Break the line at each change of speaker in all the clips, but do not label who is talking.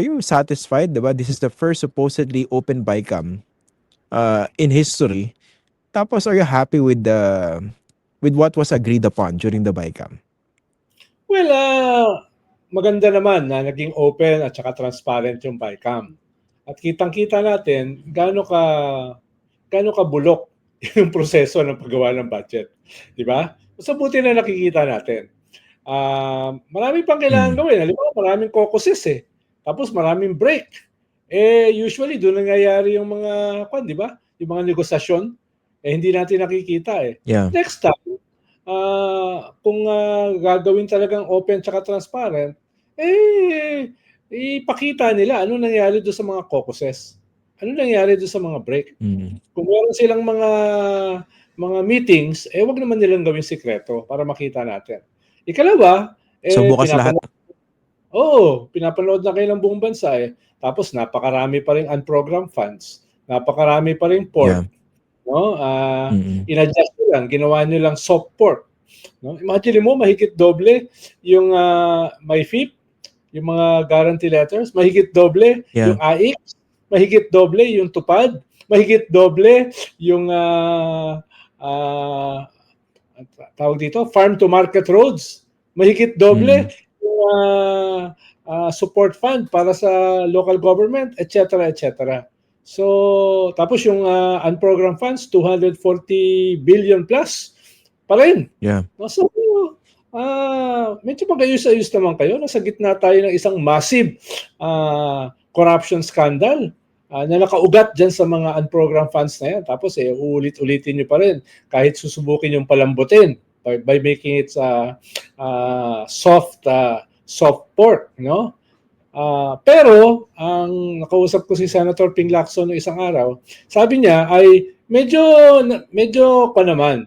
you satisfied, 'di ba? This is the first supposedly open BICAM in history. Tapos are you happy with what was agreed upon during the BICAM?
Well, maganda naman na naging open at saka transparent yung BICAM. At kitang-kita natin gaano ka bulok yung proseso ng paggawa ng budget. Di ba? Mas mabuti na nakikita natin. Marami pang kailangan gawin. Halimbawa, maraming caucuses eh. Tapos maraming break. Usually doon nangyayari yung mga, di ba? Yung mga negosasyon, hindi natin nakikita eh.
Yeah.
Next time, kung gagawin talagang open tsaka transparent, ipakita nila ano nangyari doon sa mga caucuses. Ano nangyari doon sa mga break. Kung meron silang mga meetings, wag naman nilang gawin sikreto para makita natin. Ikalawa,
so bukas lahat.
Pinapanood na kayo ng buong bansa eh. Tapos napakarami pa rin unprogrammed funds. Napakarami pa rin pork. Yeah. No? In-adjust nyo lang, ginawa nyo lang soft pork. No? Imagine mo, mahigit doble yung MyFIP, yung mga guarantee letters, mahigit doble yung AIX, mahigit doble yung TUPAD, mahigit doble yung tawag dito, farm to market roads, mahigit doble yung support fund para sa local government, etc. etc. So, tapos yung unprogrammed funds, 240 billion plus pa rin.
Yeah.
So, medyo magayos-ayos naman kayo. Nasa gitna tayo ng isang massive corruption scandal na nakaugat dyan sa mga unprogrammed funds na yan. Tapos uulit-ulitin nyo pa rin kahit susubukin yung palambutin by making it soft pork, no? Pero ang nakausap ko si Senator Ping Lacson noong isang araw, sabi niya ay medyo pa naman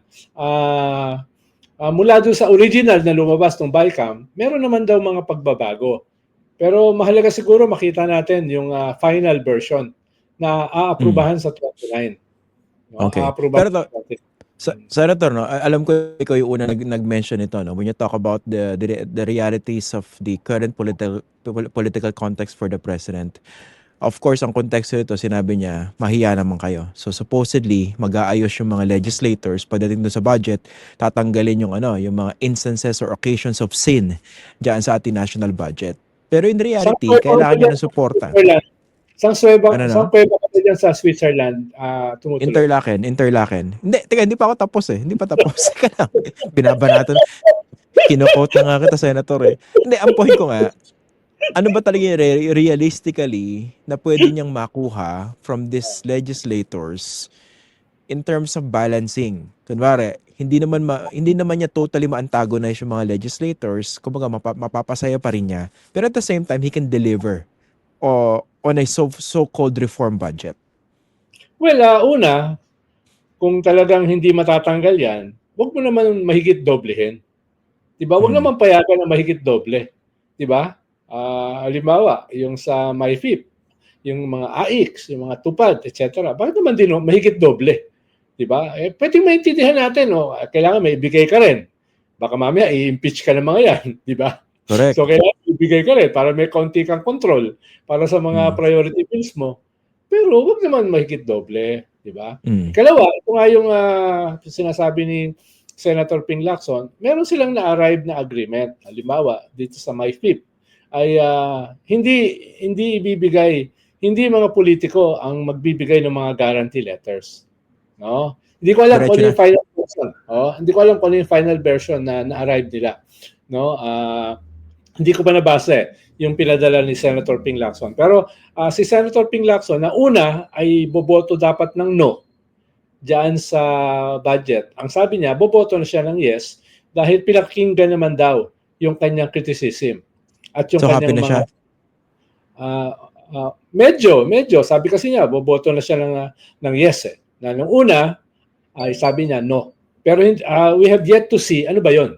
mula doon sa original na lumabas ng BICAM, meron naman daw mga pagbabago. Pero mahalaga siguro makita natin yung final version na aaprubahan sa 29. No?
Okay. Pero Senator, no, alam ko ikaw yung una nag-mention ito, no, when you talk about the realities of the current political context for the president. Of course, ang konteksto ito, sinabi niya, mahiya naman kayo. So supposedly, mag-aayos yung mga legislators pagdating doon sa budget, tatanggalin yung yung mga instances or occasions of sin diyan sa ating national budget. Pero in reality, kailangan niya ng suporta.
Sang sweba kasi dyan sa Switzerland tumutuloy.
Interlaken. Hindi pa ako tapos eh. Hindi pa tapos. Binabanatan. Kino-quote na nga kita, Senator eh. Hindi, ang point ko nga, ano ba talaga realistically na pwede niyang makuha from these legislators in terms of balancing? Kunwari, hindi naman niya totally ma-antagonize yung mga legislators, kumbaga mapapasaya pa rin niya. Pero at the same time, he can deliver on a so-called reform budget.
Well, una, kung talagang hindi matatanggal yan, wag mo naman mahigit doblehin. Diba? Wag naman payagan na mahigit doble. Diba? Halimbawa, yung sa MyFIP, yung mga AIX, yung mga TUPAD, etc. Bakit naman din mahigit doble? Diba? Pwedeng maintindihan natin, kailangan may ibigay ka rin. Baka mamaya i-impeach ka ng mga yan. Diba?
Correct.
So, kailangan ibigay ka rin para may konti kang control para sa mga priority bills mo. Pero wag naman mahigit doble. Diba? Ikalawa, ito nga yung sinasabi ni Senator Ping Lacson, meron silang na-arrive na agreement. Halimbawa, dito sa MyFIP, ay hindi mga politiko ang magbibigay ng mga guarantee letters. No? Hindi ko alam kung ano yung final version. Hindi ko alam kung ano yung final version na na-arrive nila. No? Hindi ko pa nabasa yung pinadala ni Senator Ping Lacson. Pero si Senator Ping Lacson, na una ay boboto dapat ng no diyan sa budget. Ang sabi niya, boboto na siya ng yes dahil pinakinggan naman daw yung kanyang criticism. At yung
so
kanyang
mga
medyo sabi kasi niya boboto na siya ng yes eh. Na nung una ay sabi niya no. Pero we have yet to see ano ba 'yon?